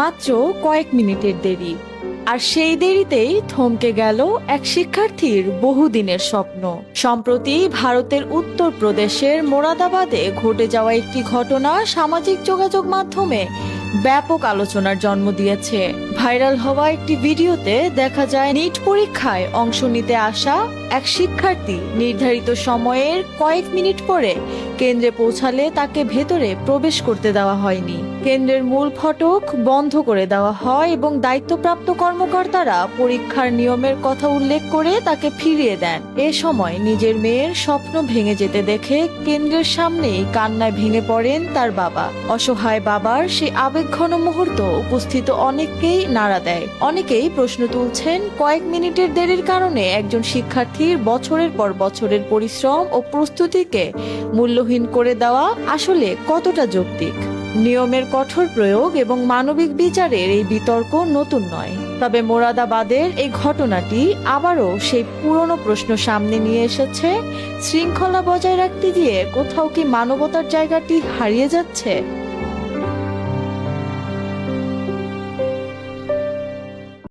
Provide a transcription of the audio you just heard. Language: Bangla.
মাত্র কয়েক মিনিটের দেরি, আর সেই দেরিতেই থমকে গেল এক শিক্ষার্থীর বহুদিনের স্বপ্ন। সম্প্রতি ভারতের উত্তরপ্রদেশের মোরাদাবাদে ঘটে যাওয়া একটি ঘটনা সামাজিক যোগাযোগ মাধ্যমে ব্যাপক আলোচনার জন্ম দিয়েছে। ভাইরাল হওয়া একটি ভিডিওতে দেখা যায় নিট পরীক্ষায় অংশ নিতে আসা এক শিক্ষার্থী নির্ধারিত সময়ের কয়েক মিনিট পরে কেন্দ্রে পৌঁছালে তাকে ভেতরে প্রবেশ করতে দেওয়া হয়নি। কেন্দ্রের মূল ফটক বন্ধ করে দেওয়া হয় এবং দায়িত্বপ্রাপ্ত কর্মকর্তারা পরীক্ষার নিয়মের কথা উল্লেখ করে তাকে ফিরিয়ে দেন। এ সময় নিজের মেয়ের স্বপ্ন ভেঙে যেতে দেখে কেন্দ্রের সামনেই কান্নায় ভেঙে পড়েন তার বাবা। অসহায় বাবার সেই আবেগঘন মুহূর্ত উপস্থিত অনেককেই নাড়া দেয়। অনেকেই প্রশ্ন তুলছেন, কয়েক মিনিটের দেরির কারণে একজন শিক্ষার্থীর বছরের পর বছরের পরিশ্রম ও প্রস্তুতিকে মূল্যহীন করে দেওয়া আসলে কতটা যৌক্তিক? নিয়মের কঠোর প্রয়োগ এবং মানবিক বিচারের এই বিতর্ক নতুন নয়, তবে মোরাদাবাদের এই ঘটনাটি আবারও সেই পুরনো প্রশ্ন সামনে নিয়ে এসেছে, শৃঙ্খলা বজায় রাখতে গিয়ে কোথাও কি মানবতার জায়গাটি হারিয়ে যাচ্ছে?